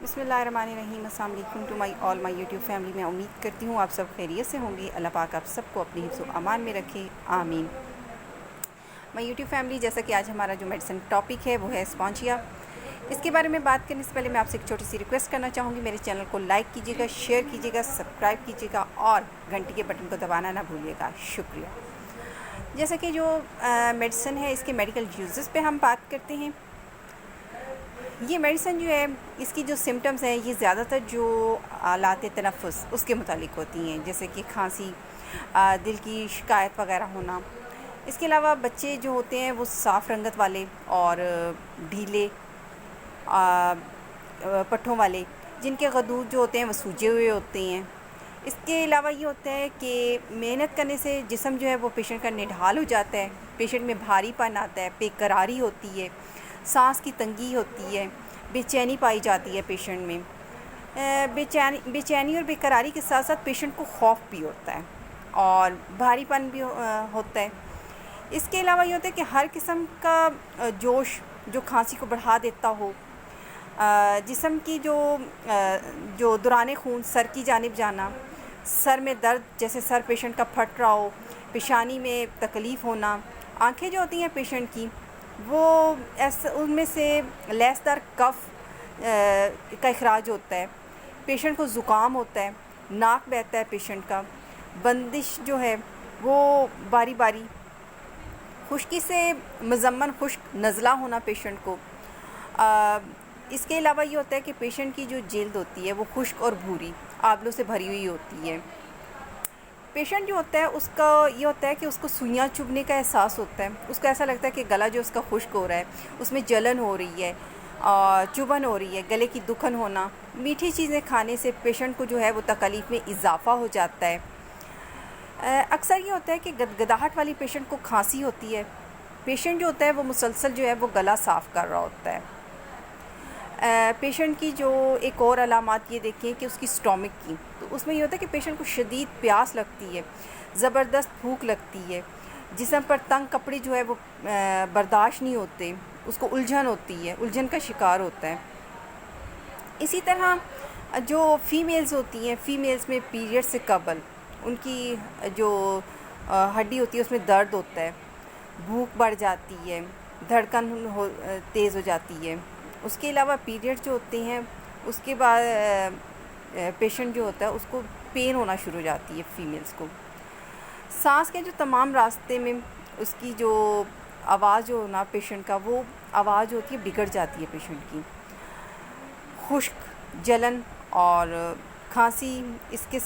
बिस्मिल्लाहिर्रहमानिर्रहीम। अस्सलाम वालेकुम टू माई यूट्यूब फैमिली। मैं उम्मीद करती हूँ आप सब खैरियत से होंगे। अल्लाह पाक आप सबको अपनी हिफ्ज़ व अमान में रखे, आमीन। माई यूट्यूब फैमिली, जैसा कि आज हमारा जो मेडिसिन टॉपिक है वो है स्पॉन्जिया। इसके बारे में बात करने से पहले मैं आपसे एक छोटी सी रिक्वेस्ट करना चाहूँगी। मेरे चैनल को लाइक कीजिएगा, शेयर कीजिएगा, सब्सक्राइब कीजिएगा और घंटी के बटन को दबाना ना भूलिएगा। शुक्रिया। जैसा कि जो मेडिसिन है, इसके मेडिकल यूजेस पे हम बात करते हैं। ये मेडिसिन जो है, इसकी जो सिम्टम्स हैं ये ज़्यादातर जो आलात तनफ़ुस उसके मुतालिक होती हैं, जैसे कि खांसी, दिल की शिकायत वगैरह होना। इसके अलावा बच्चे जो होते हैं वो साफ़ रंगत वाले और ढीले पट्ठों वाले, जिनके गदूद जो होते हैं वो सूजे हुए होते हैं। इसके अलावा ये होता है कि मेहनत करने से जिस्म जो है वो पेशेंट का निढाल हो जाता है, पेशेंट में भारीपन आता है, बेकरारी होती है, सांस की तंगी होती है, बेचैनी पाई जाती है पेशेंट में। बेचैनी और बेकरारी के साथ साथ पेशेंट को खौफ भी होता है और भारीपन भी होता है। इसके अलावा ये होता है कि हर किस्म का जोश जो खांसी को बढ़ा देता हो, जिस्म की जो दौरान खून सर की जानिब जाना, सर में दर्द, जैसे सर पेशेंट का फट रहा हो, पेशानी में तकलीफ़ होना, आंखें जो होती हैं पेशेंट की वो उनमें से लैसदार कफ का इखराज होता है, पेशेंट को ज़ुकाम होता है, नाक बहता है पेशेंट का, बंदिश जो है वो बारी बारी, खुश्की से मज़म्मन खुश्क नज़ला होना पेशेंट को। इसके अलावा ये होता है कि पेशेंट की जो जल्द होती है वो खुश्क और भूरी आंवलों से भरी हुई होती है। पेशेंट जो होता है उसका ये होता है कि उसको सुइयाँ चुभने का एहसास होता है, उसको ऐसा लगता है कि गला जो उसका खुश्क हो रहा है, उसमें जलन हो रही है, चुभन हो रही है, गले की दुखन होना। मीठी चीज़ें खाने से पेशेंट को जो है वो तकलीफ़ में इजाफ़ा हो जाता है। अक्सर ये होता है कि गदगदाहट वाली पेशेंट को खांसी होती है। पेशेंट जो होता है वो मुसलसल जो है वो गला साफ़ कर रहा होता है। पेशेंट की जो एक और अलामात ये देखें कि उसकी स्टोमिक की, तो उसमें ये होता है कि पेशेंट को शदीद प्यास लगती है, ज़बरदस्त भूख लगती है, जिस्म पर तंग कपड़े जो है वो बर्दाश्त नहीं होते, उसको उलझन होती है, उलझन का शिकार होता है। इसी तरह जो फ़ीमेल्स होती हैं, फ़ीमेल्स में पीरियड से कबल उनकी जो हड्डी होती है उसमें दर्द होता है, भूख बढ़ जाती है, धड़कन तेज़ हो जाती है। उसके अलावा पीरियड जो होते हैं उसके बाद पेशेंट जो होता है उसको पेन होना शुरू हो जाती है फ़ीमेल्स को। सांस के जो तमाम रास्ते में उसकी जो आवाज़ जो ना पेशेंट का, वो आवाज़ होती है बिगड़ जाती है पेशेंट की। खुश्क, जलन और खांसी इसके